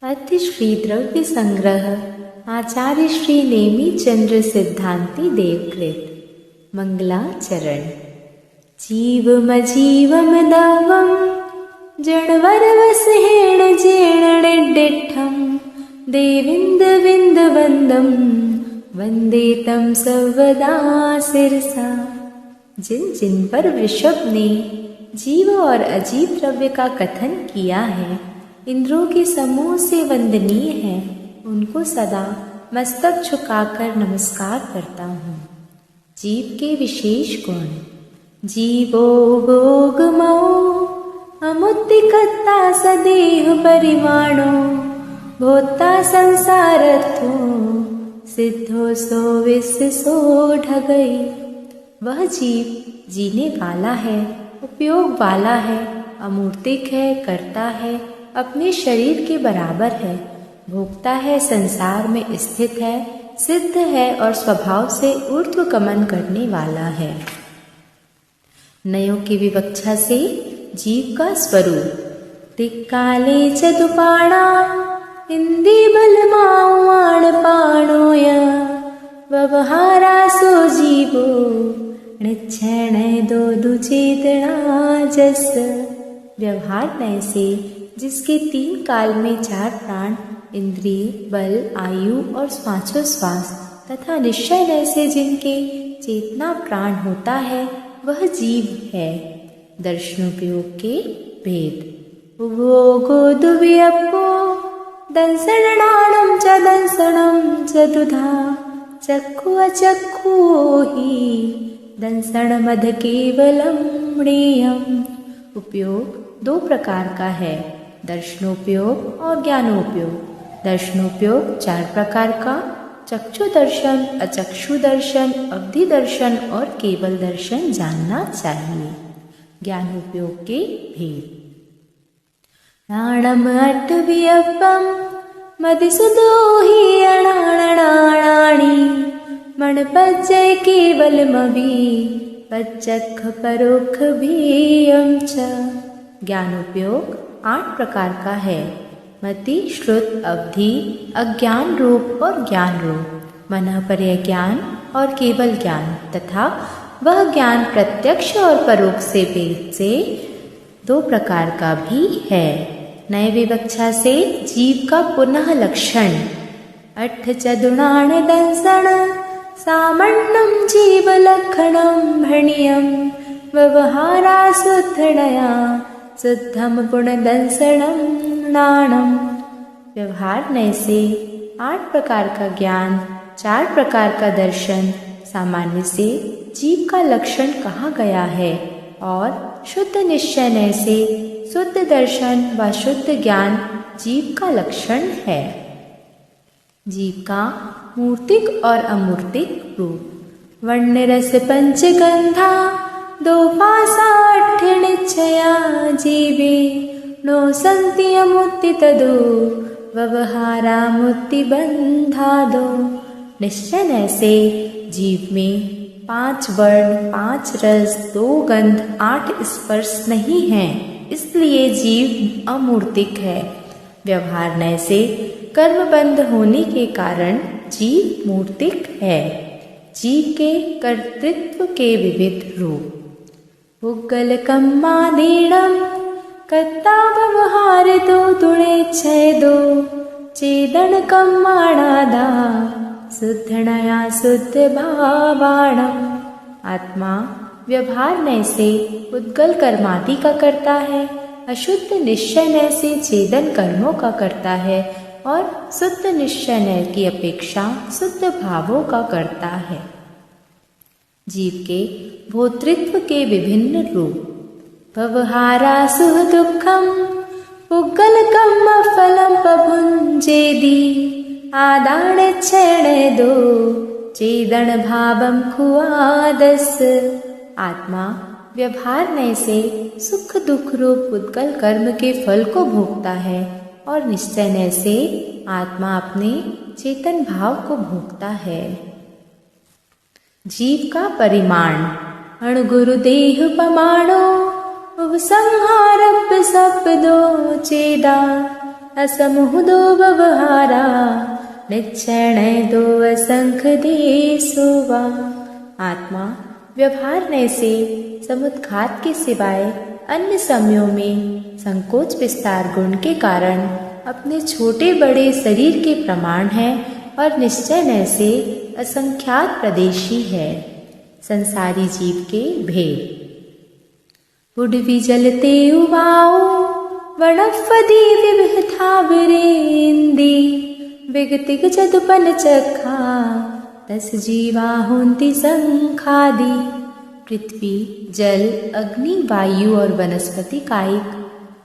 अति श्री द्रव्य संग्रह आचार्य श्री नेमी चंद्र सिद्धांति देवकृत मंगलाचरण। जीवमजीवम दवम जड़वरवसहेण जेणडिठम देविंद विंद वंदम वंदे तम सर्वदा सिरसा। जिन जिन पर वृषभ ने जीव और अजीव द्रव्य का कथन किया है, इंद्रों के समूह से वंदनीय है, उनको सदा मस्तक झुकाकर नमस्कार करता हूँ। जीव के विशेष गुण। जीवो भोगमो अमुत्तिकत्ता सदेह परिमाणो भोक्ता संसारर्थो सिद्धो सो विससो ढगई। वह जीव जीने वाला है, उपयोग वाला है, अमूर्तिक है, करता है, अपने शरीर के बराबर है, भोगता है, संसार में स्थित है, सिद्ध है और स्वभाव से ऊर्ध्व गमन करने वाला है। नयों की विवक्षा से जीव का स्वरूप। दिक्काले चतुपाणा इंदी बलमाण पाणोय व्यवहारासो जीवो निक्षण दो दुचेतना जस। व्यवहार नय से जिसके 3 काल में 4 प्राण, इंद्रिय, बल, आयु और श्वासोश्वास तथा निश्चय नय से जिनके चेतना प्राण होता है, वह जीव है। दर्शनोपयोग के भेद। भोगो दुव्यपो दंसणाणम च दंसणम च दुधा चक्षु अचक्षु ही दंसण मध केवलम मृयम। उपयोग 2 प्रकार का है, दर्शनोपयोग और ज्ञानोपयोग। दर्शनोपयोग 4 प्रकार का, चक्षु दर्शन, अचक्षु दर्शन, अवधि दर्शन और केवल दर्शन जानना चाहिए। ज्ञानोपयोग के भेद। प्राणम अट्टव्यपम मदिसुदो ही अणाणाणी मणपज्जय केवलमभि पच्चख परोक्ष भीयम च। ज्ञानोपयोग 8 प्रकार का है, मति, श्रुत, अवधि, अज्ञान रूप और ज्ञान रूप, मनःपर्य ज्ञान और केवल ज्ञान तथा वह ज्ञान प्रत्यक्ष और परोक्ष से वेद से 2 प्रकार का भी है। नए विवक्षा से जीव का पुनः लक्षण। अट्ठ चदुणान दंसण सामण्णम जीव लक्षणम भणियम व्यवहारा शुद्धनया शुद्धम गुण दंसणम नाणम। व्यवहार नय से 8 प्रकार का ज्ञान, 4 प्रकार का दर्शन, सामान्य से जीव का लक्षण कहा गया है और शुद्ध निश्चय नय से शुद्ध दर्शन व शुद्ध ज्ञान जीव का लक्षण है। जीव का मूर्तिक और अमूर्तिक रूप। वर्ण रस पंचगंधा 2 पासा 8 निश्चया जीवे नो संति अमुत्ति तदो व्यवहारा मुक्ति बंधादो। निश्चय नय से जीव में 5 वर्ण, 5 रस, 2 गंध, 8 स्पर्श नहीं है, इसलिए जीव अमूर्तिक है। व्यवहार नय से कर्मबंध होने के कारण जीव मूर्तिक है। जीव के कर्तृत्व के विविध रूप। पुग्गल कम्मादीणम कत्ता व्यवहार 2 दुणे छेदो चेदन कम्माणादा शुद्धनया शुद्ध भावाणम। आत्मा व्यवहार नय से उद्गल कर्मादि का करता है, अशुद्ध निश्चय नय से छेदन कर्मों का करता है और शुद्ध निश्चय नय की अपेक्षा शुद्ध भावों का करता है। जीव के भोक्तृत्व के विभिन्न रूप। व्यवहारा सुख दुखम पुग्गलकम फलम पभुंजेदी आदान क्षण दो चेदन भावम खुआदस। आत्मा व्यवहार नय से सुख दुख रूप उद्गल कर्म के फल को भोगता है और निश्चय नय से आत्मा अपने चेतन भाव को भोगता है। जीव का परिमाण। अणुगुरुदेह पमाणो उपसंहारप्य शब्दो चेदा असमूह दो व्यवहारा, निश्चय दो असंख्य देसुवा। आत्मा व्यवहार नय से समुद्घात के सिवाय अन्य समयों में संकोच विस्तार गुण के कारण अपने छोटे बड़े शरीर के प्रमाण है और निश्चय नय से असंख्यात प्रदेशी है। संसारी जीव के भेद। उडवी जलते उवाओ वनफदी विविधता विरेंदी, विगतिग जदुपन चखा तस जीवा होंती संखादी। पृथ्वी, जल, अग्नि, वायु और वनस्पति कायिक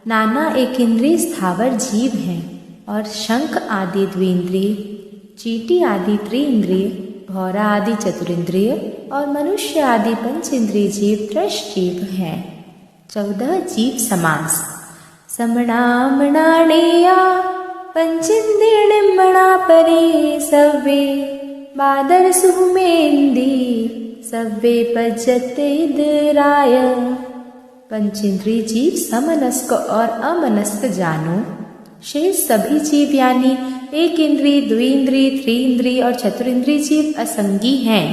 नाना एकेंद्रिय स्थावर जीव हैं और शंख आदि द्विंद्रिय, चींटी आदि त्रिइंद्रिय, भौरा आदि चतुरिंद्रिय और मनुष्य आदि पंचेंद्रिय जीव त्रश जीव हैं। 14 जीव समास। समणामणाणेया पंचेंद्रिय निम्मणा परे, सव्वे बादर सुमेंदी सव्वे पज्जते इदराय। पंचेंद्रिय जीव समनस्क और अमनस्क जानो। शेष सभी जीव यानी एक इंद्रिय, द्विइंद्रिय, त्रिइंद्रिय और चतुरिंद्रिय जीव असंगी हैं।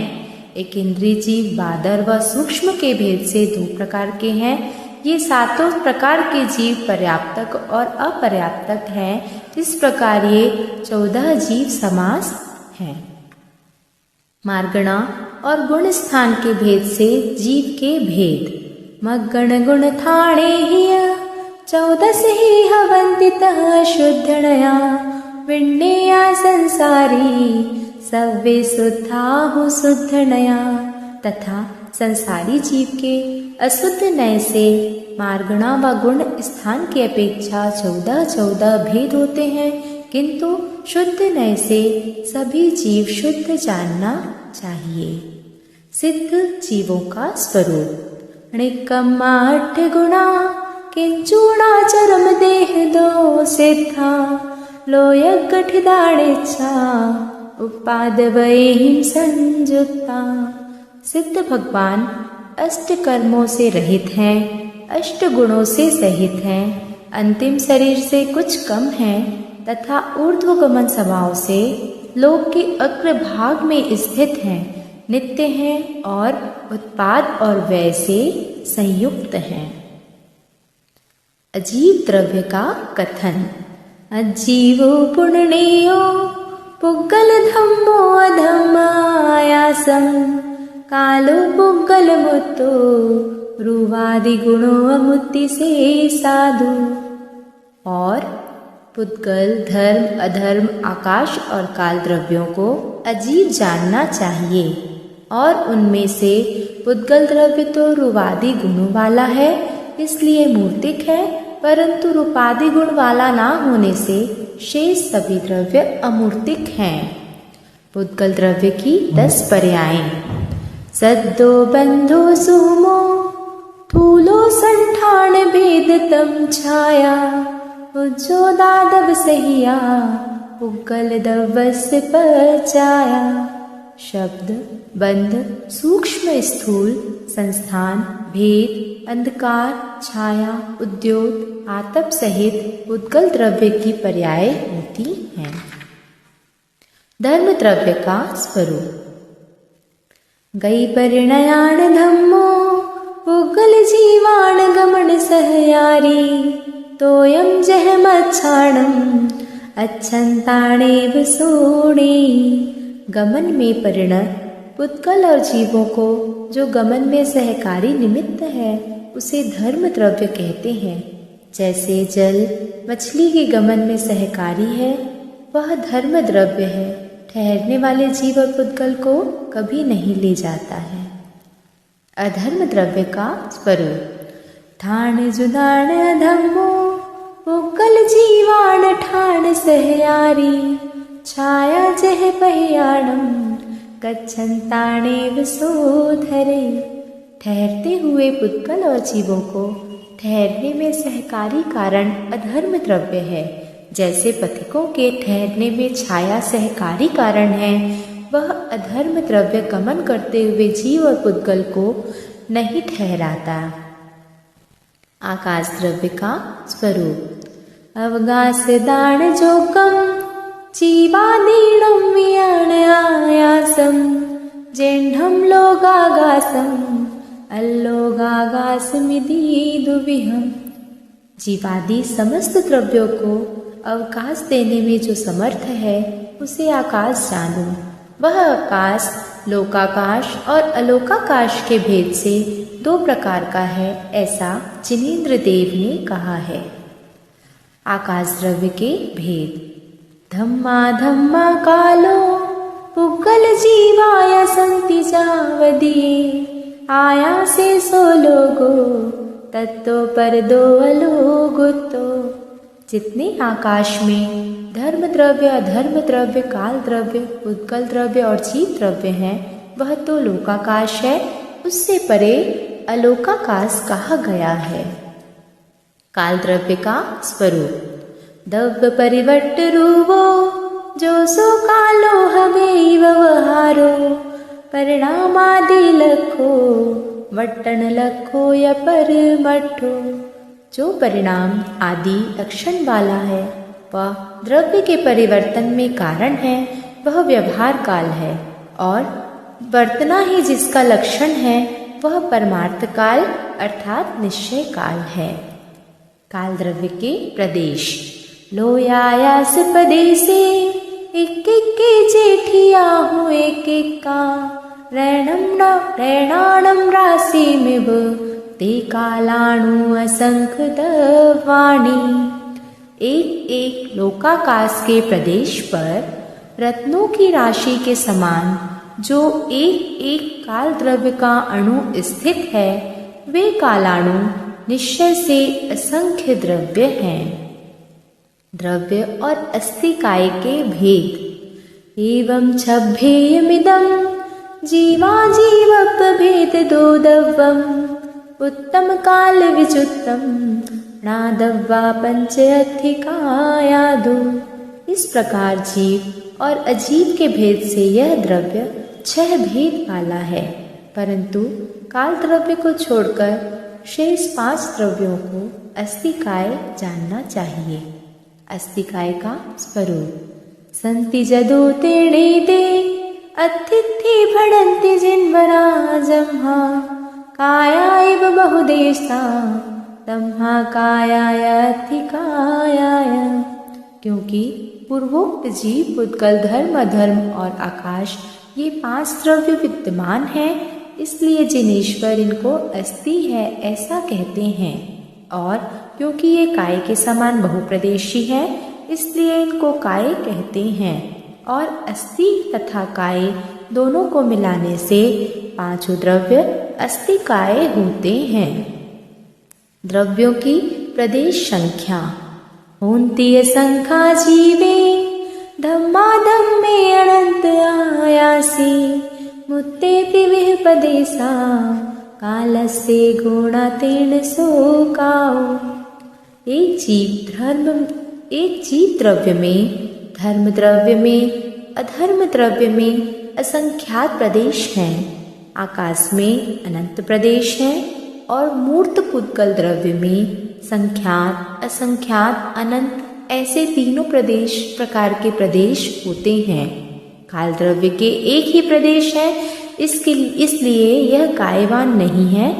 एक इंद्रिय जीव बादर व सूक्ष्म के भेद से 2 प्रकार के हैं। ये 7 प्रकार के जीव पर्याप्तक और अपर्याप्तक हैं। इस प्रकार ये 14 जीव समास हैं। मार्गणा और गुण स्थान के भेद से जीव के भेद। मग्गण गुण थाणे हिय 14 ही हवंतितः शुद्धणया, विण्णेया संसारी सव्वे शुद्धाहु शुद्धणया। तथा संसारी जीव के अशुद्ध नय से मार्गणा व गुण स्थान की अपेक्षा 14 भेद होते हैं, किंतु शुद्ध नय से सभी जीव शुद्ध जानना चाहिए। सिद्ध जीवों का स्वरूप। णिक्कम्मा 8 गुणा किंचूणा चरम देह 2 सिद्धा, लोयक गठिदाणेच्छा उपादवैहिं संयुक्ता। सिद्ध भगवान अष्ट कर्मों से रहित हैं, अष्ट गुणों से सहित हैं, अंतिम शरीर से कुछ कम हैं तथा ऊर्ध्वगमन स्वभाव से लोक के अग्र भाग में स्थित हैं, नित्य हैं और उत्पाद और व्यय से संयुक्त हैं। अजीव द्रव्य का कथन। अजीवो पुण्यो पुग्गल धम्मो अधमायासम, कालो पुग्गल मुत्तो रुवादि गुणो अमुत्ति से साधु। और पुद्गल, धर्म, अधर्म, आकाश और काल द्रव्यों को अजीव जानना चाहिए और उनमें से पुद्गल द्रव्य तो रूपादि गुणों वाला है, इसलिए मूर्तिक है, परंतु रूपादि गुण वाला ना होने से शेष सभी द्रव्य अमूर्तिक हैं। पुद्गल द्रव्य की 10 पर्यायें। सद्दो बंधो सुमो थूलो संठान भेद तम छाया, उज्जो दादव सहिया पुग्गल दवस परचाया। शब्द बंध, सूक्ष्म स्थूल, संस्थान, भेद, अंधकार, छाया, उद्योग, आतप सहित पुद्गल द्रव्य की पर्याय होती हैं। धर्म द्रव्य का स्वरूप। गई परिणयान धम्मो पुग्गल जीवान गमन सहयारी, तोयम जह मच्छाणम अच्छंताणेव सोणे। गमन में परिणत पुद्गल और जीवों को जो गमन में सहकारी निमित्त है उसे धर्म द्रव्य कहते हैं। जैसे जल मछली के गमन में सहकारी है, वह धर्म द्रव्य है, ठहरने वाले जीव और पुद्गल को कभी नहीं ले जाता है। अधर्म द्रव्य का स्वरूप। ठाण जुदान अधम्मो पुग्गल जीवान ठाण सहयारी, छाया जह पहियाणम गच्छन्ताणेव सोधरे। ठहरते हुए पुद्गल और जीवों को ठहरने में सहकारी कारण अधर्म द्रव्य है। जैसे पथिकों के ठहरने में छाया सहकारी कारण है, वह अधर्म द्रव्य गमन करते हुए जीव और पुद्गल को नहीं ठहराता। आकाश द्रव्य का स्वरूप। अवगास दाण जोकम जीवादीणं वियाण आयासं जेण्ढं लोगागासं अल्लोगागासमिति दुविहम्। जीवादि समस्त द्रव्यों को अवकाश देने में जो समर्थ है उसे आकाश जानो। वह आकाश लोकाकाश और अलोकाकाश के भेद से दो प्रकार का है, ऐसा जिनेन्द्र देव ने कहा है। आकाश द्रव्य के भेद। धम्मा धम्मा कालो पुग्गल जीवाय संति जावदिये आयासे सो लोगो तत्तो पर दो अलोगुतो। जितने आकाश में धर्म द्रव्य अधर्म द्रव्य काल द्रव्य पुद्गल द्रव्य और जीव द्रव्य हैं वह तो लोकाकाश है, उससे परे अलोकाकाश कहा गया है। काल द्रव्य का स्वरूप। दव्य परिवर्त रूपो जो सो कालो हवे व्यवहारो परिणामादि लखो वट्टन लखो या परमठो। जो परिणाम आदि लक्षण वाला है वह द्रव्य के परिवर्तन में कारण है, वह व्यवहार काल है, और वर्तना ही जिसका लक्षण है वह परमार्थ काल अर्थात निश्चय काल है। काल द्रव्य के प्रदेश। लोयायास प्रदेशे एक एक के जेठिया हूँ एक एक का रैणाणम राशि में ते कालाणु असंख्य वाणी। एक एक लोकाकाश के प्रदेश पर रत्नों की राशि के समान जो एक एक काल द्रव्य का अणु स्थित है वे कालाणु निश्चय से असंख्य द्रव्य हैं। द्रव्य और अस्थिकाय के भेद। एवं छभ्येयमिदं जीवा जीवप भेद दो दव्वम उत्तम काल विचुत्तम नादव्वा पंच अधिकायादो। इस प्रकार जीव और अजीव के भेद से यह द्रव्य 6 भेद वाला है, परंतु काल द्रव्य को छोड़कर शेष 5 द्रव्यों को अस्थिकाय जानना चाहिए। अस्थिकाय का स्वरूप। संति जदो तेणे ते अतिथि भणन्ति जिन्वराजम्हा काया इव बहुदेशा तम्हा कायाय अधिकायाय। क्योंकि पूर्वोक्त जीव पुद्गल धर्म अधर्म और आकाश ये 5 द्रव्य विद्यमान हैं, इसलिए जिनेश्वर इनको अस्थि है ऐसा कहते हैं, और क्योंकि ये काय के समान बहुप्रदेशी है इसलिए इनको काय कहते हैं, और अस्थि तथा काय दोनों को मिलाने से 5 द्रव्य अस्थिकाय होते हैं। द्रव्यों की प्रदेश संख्या। होन्ति संख्या जीवे धम्माधम्मे अनंत आयासी मुत्तेति विह पदेशा कालस्य गुणातेन सोकाओ। एक जीव द्रव्य में धर्म द्रव्य में अधर्म द्रव्य में असंख्यात प्रदेश हैं, आकाश में अनंत प्रदेश हैं, और मूर्त पुद्गल द्रव्य में संख्यात असंख्यात अनंत ऐसे तीनों प्रकार के प्रदेश होते हैं। काल द्रव्य के एक ही प्रदेश है, इसलिए यह कायवान नहीं है,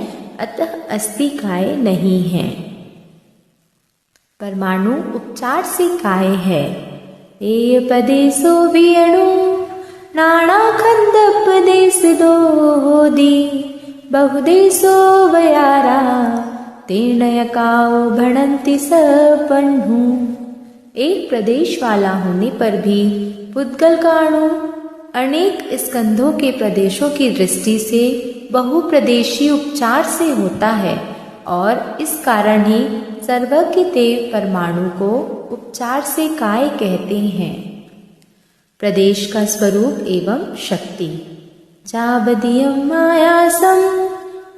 अतः अस्थिकाय नहीं है। परमाणु उपचार से काय है। ए पदेशो वियणु नाना खंड प्रदेश दो होदी बहुदेशो वयारा तेणयकाओ भणन्ति सपन्हु। एक प्रदेश वाला होने पर भी पुद्गल का अणु अनेक स्कंधों के प्रदेशों की दृष्टि से बहुप्रदेशी उपचार से होता है, और इस कारण ही सर्वज्ञ देव परमाणु को उपचार से काय कहते हैं। प्रदेश का स्वरूप एवं शक्ति। चाबदीयं मायासं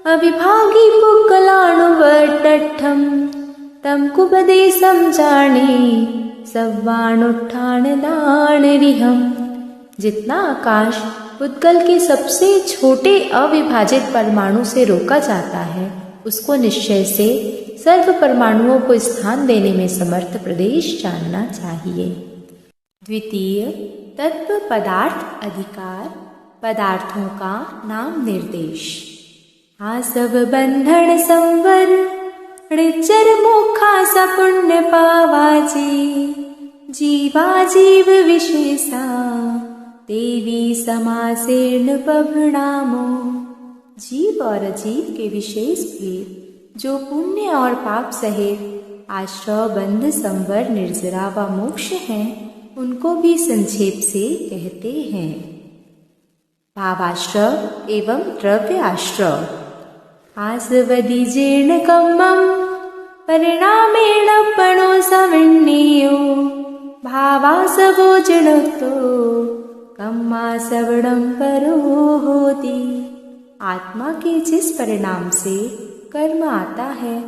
अविभागी पुग्गलाणुवर्टठं तम कुपदेशं जाने सव्वाणुत्थान दानरिहम्। जितना आकाश पुद्गल के सबसे छोटे अविभाजित परमाणु से रोका जाता है उसको निश्चय से सर्व परमाणुओं को स्थान देने में समर्थ प्रदेश जानना चाहिए। द्वितीय, तत्व पदार्थ अधिकार, पदार्थों का नाम निर्देश। आसव बंधन संवर ऋचर मोखा सा पुण्य पावाजी, जीवा जीव विशेषा देवी समासेन पभणामो। जीव और अजीव के विशेष भेद जो पुण्य और पाप सहित आश्रय बंध संवर निर्जरा व मोक्ष हैं, उनको भी संक्षेप से कहते हैं। भावाश्रय एवं द्रव्य आश्रय। आसवदि जीर्ण कम्मं परिणामेण पणो सविण्यो, भावासवो जड़तो कम्मा सवणं परो होती। आत्मा के जिस परिणाम से कर्म आता है,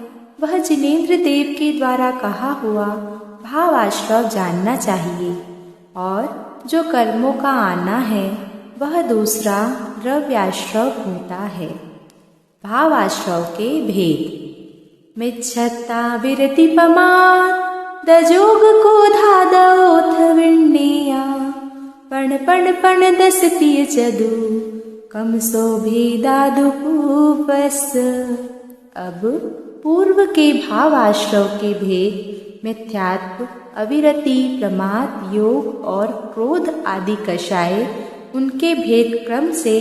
वह जिनेन्द्र देव के द्वारा कहा हुआ भावाश्रय जानना चाहिए, और जो कर्मों का आना है वह दूसरा द्रव्याश्रय होता है। भावाश्रय के भेद। मिच्छत्ता विरति पमाद दजोग को धादोथ विण्णेया, पण पण पण दसतीय चदु कम सो भेदादु पूपस। अब पूर्व के भावाश्रय के भेद मिथ्यात्व, अविरति, प्रमाद, योग और क्रोध आदि कषाय, उनके भेद क्रम से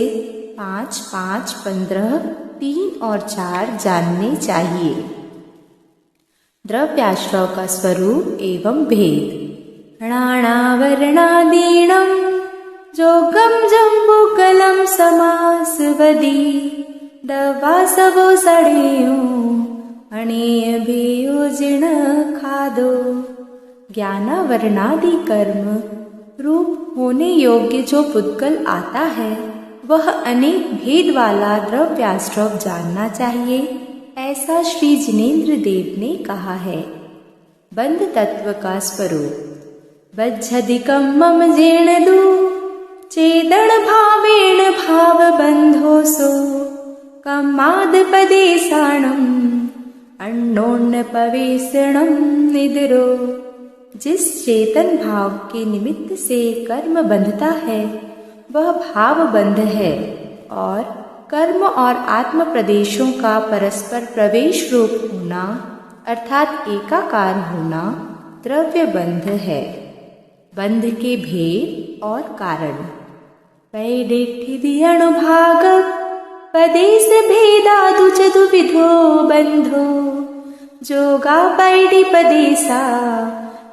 5, 5, 15, 3 और 4 जानने चाहिए। द्रव्याश्रय का स्वरूप एवं भेद। णाणावर्णादीणं जोगं जम्बुकलं समासवदी, दवासवो सड़ेयो अणेय भेयो जिण खादो। ज्ञानावर्णादि कर्म रूप होने योग्य जो पुद्गल आता है, वह अनेक भेद वाला द्रव्याश्रय जानना चाहिए, ऐसा श्री जिनेन्द्र देव ने कहा है। बंध तत्व का स्वरूप। बज्झधिकं मम जीर्णदु चेदन भावेण भाव बंधोसो, कम्माद पदेशाणं अन्नोन्न पवेशणं निद्रो। जिस चेतन भाव के निमित्त से कर्म बंधता है, वह भाव बंध है, और कर्म और आत्म प्रदेशों का परस्पर प्रवेश रूप होना अर्थात एकाकार होना द्रव्य बंध है। बंध के भेद और कारण। पैडिठि अणुभाग पदेश भेदादु चतु विधो बंधो, जोगा पैडि पदेशा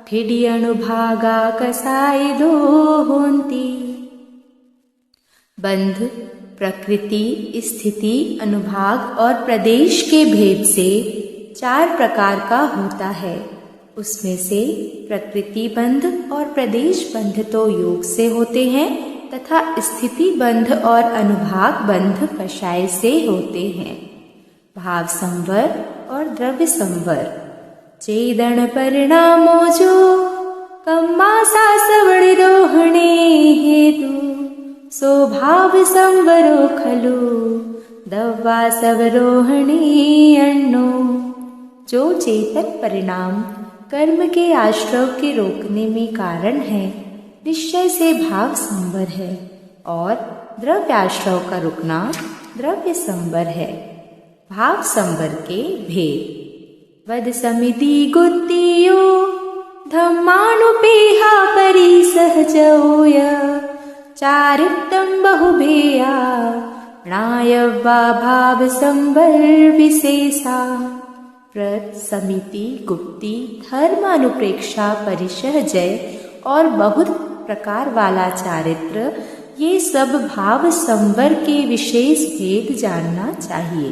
ठिडि अणुभागा कसाई दो होंती। बंध प्रकृति, स्थिति, अनुभाग और प्रदेश के भेद से 4 प्रकार का होता है। उसमें से प्रकृति बंध और प्रदेश बंध तो योग से होते हैं, तथा स्थिति बंध और अनुभाग बंध कषाय से होते हैं। भाव संवर और द्रव्य संवर। चेदन परिणामो जो कम्मासा सवणिरोहणे हेतु, स्वभाव संवरो खलु दवा सवरोहणे अन्नो। जो चेतन परिणाम कर्म के आश्रय के रोकने में कारण है, निश्चय से भाव संवर है, और द्रव्याश्रय का रुकना द्रव्य संवर है। भाव संवर के भेद। वद समिति गुत्तियो धम्मानुपेहा परि सहजोय, चारित्तम बहुभेया णायवा भाव संवर विशेषा। व्रत, समिति, गुप्ति, धर्म, अनुप्रेक्षा, परिशह, जय और बहुत प्रकार वाला चारित्र, ये सब भाव संवर के विशेष भेद जानना चाहिए।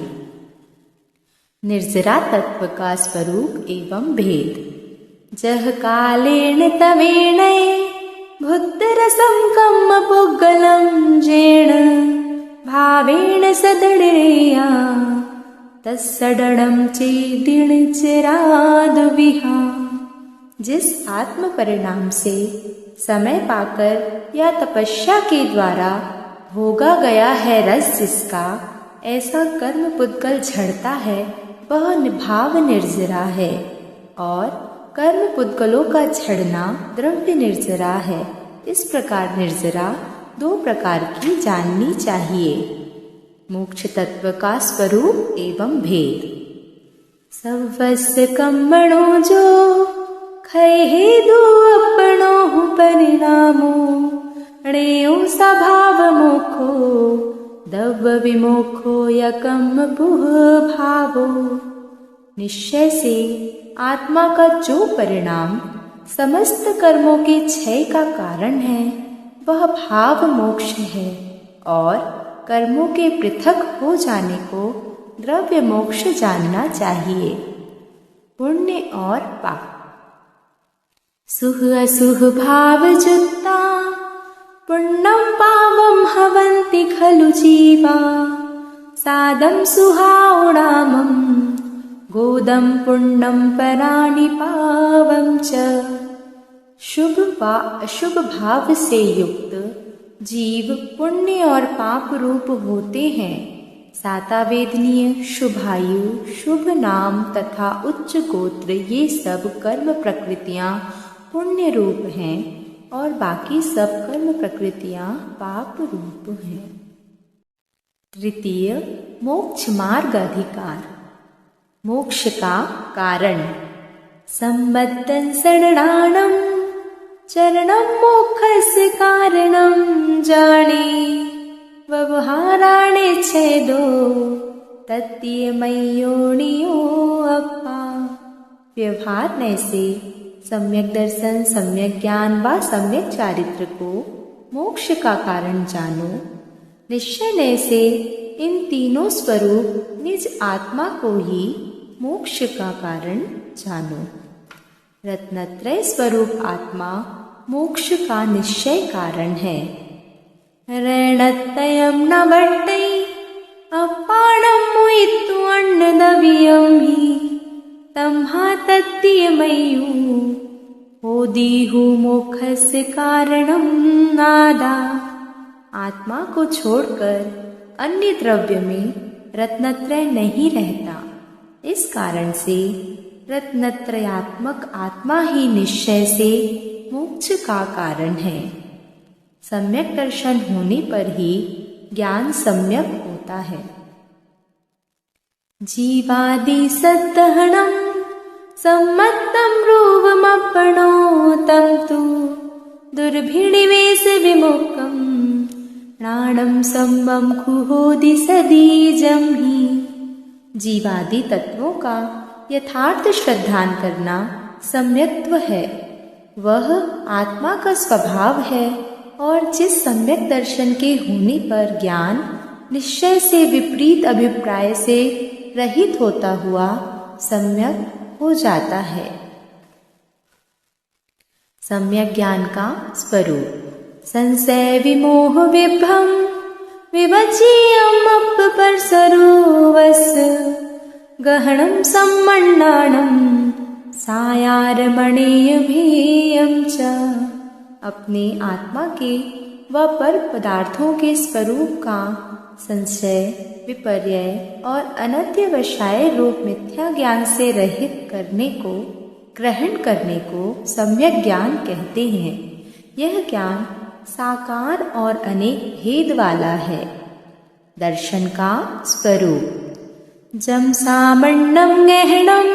निर्जरा तत्व का स्वरूप एवं भेद। जह कालेन तवेण भुत्तरसं कम्म पुग्गलं जेण, भावेण सदृढया तत्सडणं चेदिण चिराद विहा। जिस आत्म परिणाम से समय पाकर या तपस्या के द्वारा भोगा गया है रस जिसका, ऐसा कर्म पुद्गल झड़ता है, वह भाव निर्जरा है और कर्म पुद्गलों का छड़ना द्रव्य निर्जरा है। इस प्रकार निर्जरा 2 प्रकार की जाननी चाहिए। मोक्ष तत्व का स्वरूप एवं भेद। सर्वस्य कर्मणो जो खैहे दो अपनो परिणामो णेयो स्वभाव मोखो दव्य विमोखो यकम पुह भावो। निश्चय से आत्मा का जो परिणाम समस्त कर्मों के क्षय का कारण है वह भाव मोक्ष है और कर्मों के पृथक हो जाने को द्रव्य मोक्ष जानना चाहिए। पुण्य और पाप। सुख असुख भाव जुत्ता पुण्यं पावं हवन्ति खलु जीवा सादं सुहावणामं गोदं पुण्यं पराणि पावं च। शुभ व अशुभ भाव से युक्त जीव पुण्य और पाप रूप होते हैं। सातावेदनीय, शुभायु, शुभ नाम तथा उच्च गोत्र ये सब कर्म प्रकृतियां पुण्य रूप हैं और बाकी सब कर्म प्रकृतियां पाप रूप हैं। तृतीय, मोक्ष मार्ग अधिकार। मोक्ष का कारण। सम्बद्धं शरणाणं चरणं मोक्षस्य कारणं जाने व्यवहाराणे छेदो तत्यमयोनियो अपा। व्यवहार से सम्यक दर्शन, सम्यक ज्ञान व सम्यक चारित्र को मोक्ष का कारण जानो। निश्चय से इन तीनों स्वरूप निज आत्मा को ही मोक्ष का कारण जानो। रत्नत्रय स्वरूप आत्मा मोक्ष का निश्चय कारण है। ऋणत्रयं न वर्तै अपाणं मुयित्तु अन्नदव्यं हि तम्हा तत्यमयु होदीहु मोक्षस्य कारणं नादा। आत्मा को छोड़कर अन्य द्रव्य में रत्नत्रय नहीं रहता। इस कारण से रत्नत्रयात्मक आत्मा ही निश्चय से मोक्ष का कारण है। सम्यक दर्शन होने पर ही ज्ञान सम्यक होता है। जीवादि सद्दहणं सम्मत्तं रूपमपणोतं तु दुर्भिणिवेश विमुक्तं प्राणं सम्मं खुहोदि सदीजं हि। जीवादि तत्वों का यथार्थ श्रद्धान करना सम्यक्त्व है। वह आत्मा का स्वभाव है और जिस सम्यक दर्शन के होने पर ज्ञान निश्चय से विपरीत अभिप्राय से रहित होता हुआ सम्यक हो जाता है। सम्यक ज्ञान का स्वरूप। संशय विमोह विभ्रम विवचीयम पर सरोवस गहनम सम्मन्नाणम सायारमणेय भेयम च। अपने आत्मा के व पर पदार्थों के स्वरूप का संशय, विपर्य और अनध्यवसाय रूप मिथ्या ज्ञान से रहित करने को, ग्रहण करने को सम्यक ज्ञान कहते हैं। यह ज्ञान साकार और अनेक भेद वाला है। दर्शन का स्वरूप। जम सामण्णं गहनं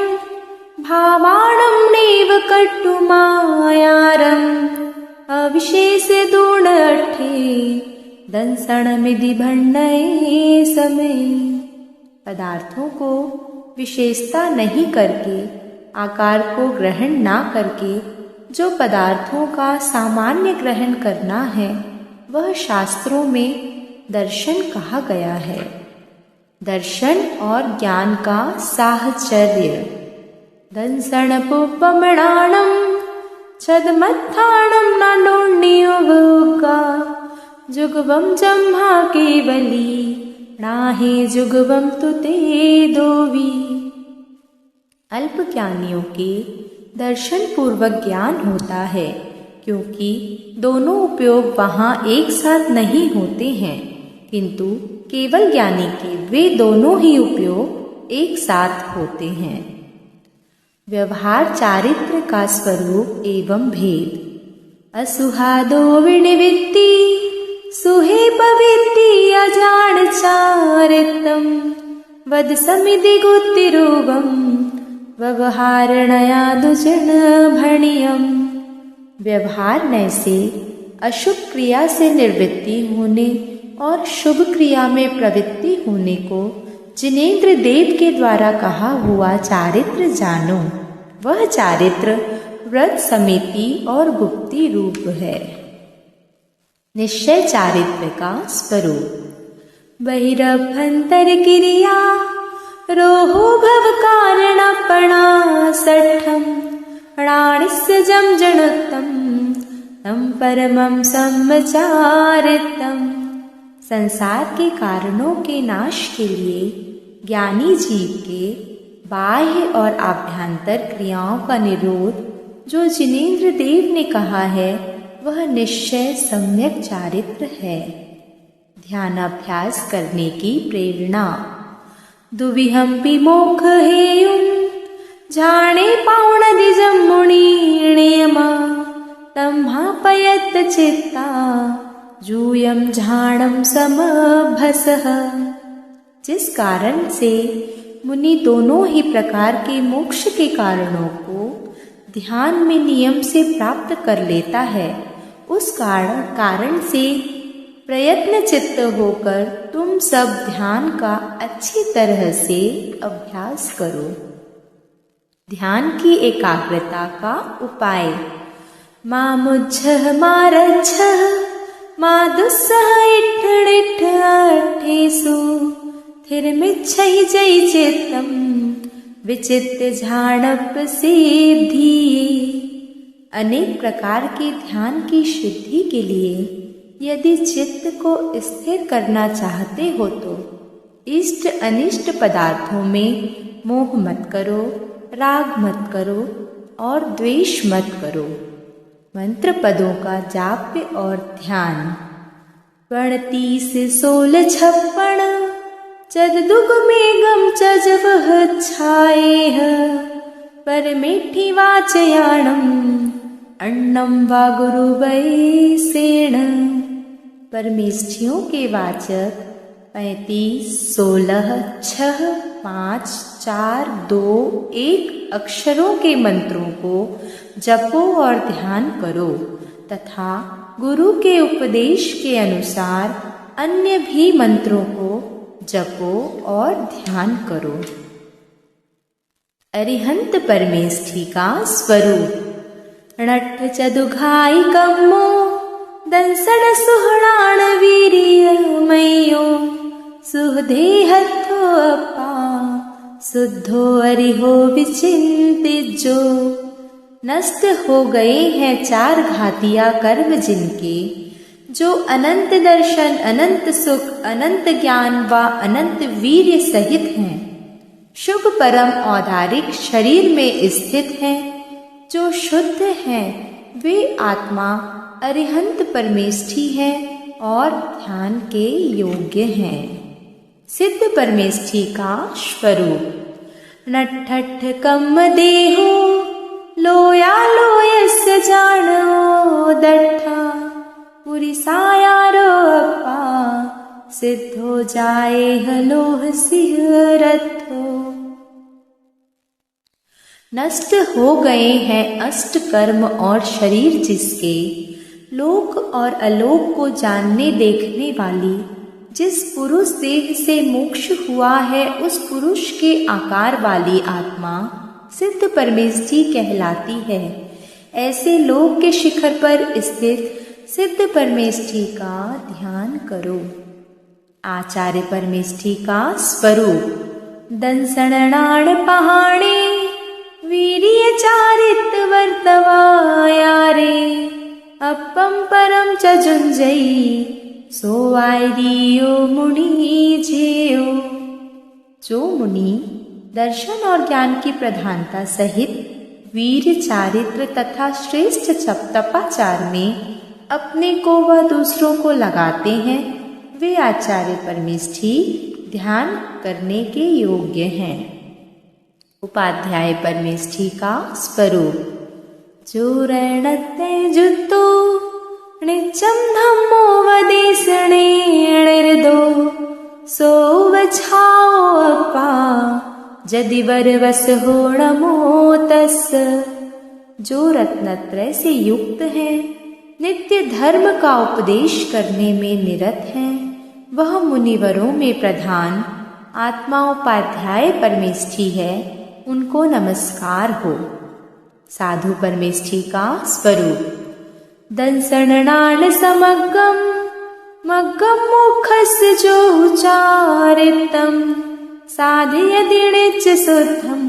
भावाणं नैव कट्टुमायारम् अविशेष दूर्णठे दंसणमिति भण्डये समय। पदार्थों को विशेषता नहीं करके, आकार को ग्रहण ना करके जो पदार्थों का सामान्य ग्रहण करना है वह शास्त्रों में दर्शन कहा गया है। दर्शन और ज्ञान का साहचर्य। दंसणपुपमणाणं छदमत्थाणं नाडोण्योगा जुगवं जम्हा केवली नाहे जुगवं तुते दोवी। अल्प ज्ञानियों के दर्शन पूर्वक ज्ञान होता है क्योंकि दोनों उपयोग वहाँ एक साथ नहीं होते हैं, किंतु केवल ज्ञानी के वे दोनों ही उपयोग एक साथ होते हैं। व्यवहार चारित्र का स्वरूप एवं भेद। असुहादो विनिवित्ति सुहे पवित्ति अजान चारित्रम वद समिति गुत्तिरूपम व्यवहारणया दुजन भणियम। व्यवहार नय से अशुभ क्रिया से निवृत्ति होने और शुभ क्रिया में प्रवृत्ति होने को जिनेन्द्र देव के द्वारा कहा हुआ चारित्र जानो। वह चारित्र व्रत समिति और गुप्ती रूप है। निश्चय चारित्र का स्वरूप। बहिरभ्यंतर क्रिया रोहो भव कारणपणा सठम प्राणिस्य जम जनुत्तम तम परमं सम्मचारितम। संसार के कारणों के नाश के लिए ज्ञानी जीव के बाह्य और आभ्यंतर क्रियाओं का निरोध जो जिनेन्द्र देव ने कहा है वह निश्चय सम्यक चारित्र है। ध्यानाभ्यास करने की प्रेरणा। दुविहंपि मोक्ष हेयुं जाने पाउण द्विजं मुनि नियमा तम्हापयत चित्ता जूयं झाणं समभसः। जिस कारण से मुनि दोनों ही प्रकार के मोक्ष के कारणों को ध्यान में नियम से प्राप्त कर लेता है, उस कारण से प्रयत्न चित्त होकर तुम सब ध्यान का अच्छी तरह से अभ्यास करो। ध्यान की एकाग्रता का उपाय। मामुज्झः मारच्छः मादुस्सह इट्ठिठ अट्ठेषु थिरमिच्छहि जयि चित्तम विचित्त झाणप सिद्धिये। अनेक प्रकार के ध्यान की सिद्धि के लिए यदि चित्त को स्थिर करना चाहते हो तो इष्ट अनिष्ट पदार्थों में मोह मत करो, राग मत करो और द्वेष मत करो। मंत्र पदों का जाप्य और ध्यान। 32-16-56 चदुग मेघम चजवह छाएह परमेठी वाचयाणम अन्नम वा गुरु वैसेण। परमेष्ठियों के वाचक 35, 16, 6, 5, 4, 2, 1 अक्षरों के मंत्रों को जपो और ध्यान करो तथा गुरु के उपदेश के अनुसार अन्य भी मंत्रों को जपो और ध्यान करो। अरिहंत परमेष्ठी का स्वरूप। णट्ठ चदुघाई कम्मो दंसण सुहणाण वीर्यमयो सुहदेहथो अपा शुद्धो अरिहो विचिंतिजो। नष्ट हो गए हैं 4 घातिया कर्म जिनके, जो अनंत दर्शन, अनंत सुख, अनंत ज्ञान व अनंत वीर्य सहित हैं। शुभ परम औदारिक शरीर में स्थित हैं। जो शुद्ध हैं वे आत्मा अरिहंत परमेष्ठी हैं और ध्यान के योग्य हैं। सिद्ध परमेष्ठी का स्वरूप। नट्ठट्ठ कम्म देहो लोया लोयस्य जानो दट्ठा पुरिसायारो अपा सिद्धो जाए हलोह सिंहरथो। नष्ट हो गए हैं अष्ट कर्म और शरीर जिसके, लोक और अलोक को जानने देखने वाली जिस पुरुष देह से मोक्ष हुआ है उस पुरुष के आकार वाली आत्मा सिद्ध परमेष्ठी कहलाती है। ऐसे लोक के शिखर पर स्थित सिद्ध परमेष्ठी का ध्यान करो। आचार्य परमेष्ठी का स्वरूप। दंसणाण पहाणे वीर्य चारित वर्तवायारे अपम परम च जुंजई सोवायरियो मुनि जेयो। जो मुनि दर्शन और ज्ञान की प्रधानता सहित वीर चारित्र तथा श्रेष्ठ तपाचार में अपने को व दूसरों को लगाते हैं वे आचार्य परमेष्ठी ध्यान करने के योग्य हैं। उपाध्याय परमेष्ठी का स्वरूप। जो रणते जुत्तो नित्यं धम्मो वदेशणे निर्दो सो वछाओ अपा यदि वरवस हो नमो तस्। जो रत्नत्रय से युक्त है, नित्य धर्म का उपदेश करने में निरत है, वह मुनिवरों में प्रधान आत्मा उपाध्याय परमेष्ठी है, उनको नमस्कार हो। साधु परमेष्ठी का स्वरूप। दंसणान समग्गम मग्गम मुखस जो उचारितम साधय दिणिच शुद्धम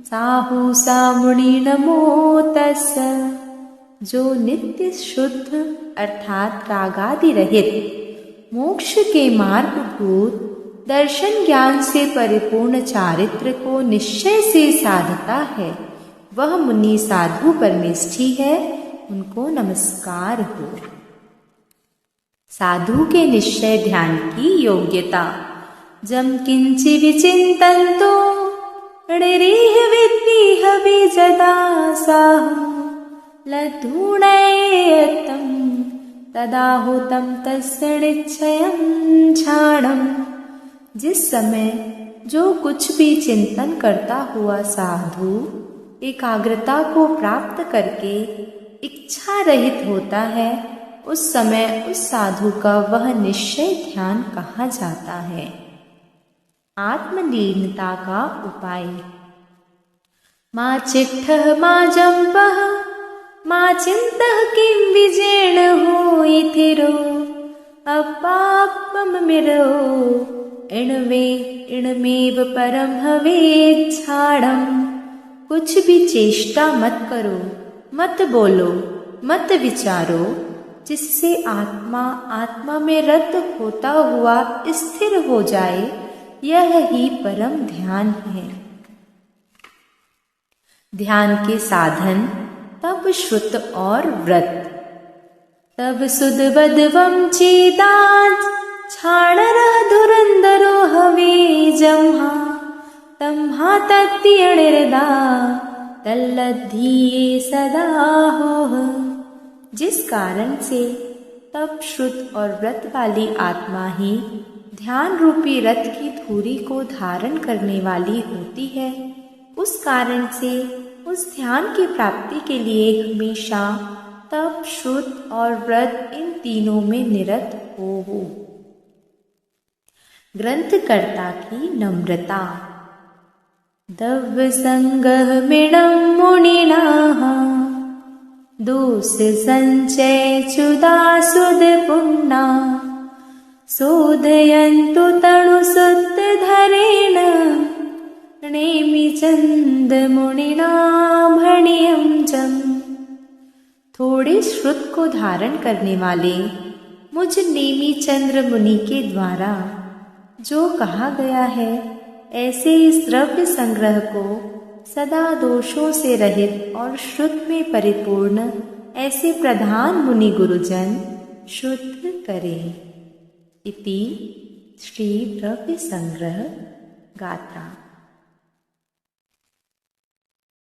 साहु सामुनि नमो तस्। जो नित्य शुद्ध अर्थात रागादि रहित मोक्ष के मार्गभूत दर्शन ज्ञान से परिपूर्ण चारित्र को निश्चय से साधता है, वह मुनि साधु परमेष्ठी है, उनको नमस्कार हो। साधु के निश्चय ध्यान की योग्यता। जम किंचि विचिंतन्तो ऋरीह विद्येह विजदा साहु लधूणयतं तदाहुतं तस्य निश्चयं क्षाणम्। जिस समय जो कुछ भी चिंतन करता हुआ साधु एकाग्रता को प्राप्त करके इच्छा रहित होता है, उस समय उस साधु का वह निश्चय ध्यान कहा जाता है। आत्मलीनता का उपाय। मा चिट्ठः मा जम्पः मा चिन्तः किं विजेण होइथिरो अपापममिरो इणमेव परम भवेच्छाड़म। कुछ भी चेष्टा मत करो, मत बोलो, मत विचारो, जिससे आत्मा में रत होता हुआ स्थिर हो जाए, यह ही परम ध्यान है। ध्यान के साधन तब श्रुत और व्रत। तब सुद बदवम चेदाच छाणरः धुरंधरो हवे जम्हा तम्हा तत्यणिर्दा तल्लधिये सदा होह। जिस कारण से तब श्रुत और व्रत वाली आत्मा ही ध्यान रूपी रथ की धूरी को धारण करने वाली होती है, उस कारण से उस ध्यान की प्राप्ति के लिए हमेशा तप, श्रुत और व्रत इन तीनों में निरत हो। ग्रंथकर्ता की नम्रता। दव्य संगह मिणम मुनिनाः दोष संचय चुदा सुद पुण्णा शोधयन्तु तणुसुत धरेण नेमि चंद मुनिना भणियं जम। थोड़े श्रुत को धारण करने वाले मुझ नेमी चंद्र मुनि के द्वारा जो कहा गया है, ऐसे इस द्रव्य संग्रह को सदा दोषों से रहित और शुद्ध में परिपूर्ण ऐसे प्रधान मुनि गुरुजन शुद्ध करें। इति श्री द्रव्य संग्रह गाथा।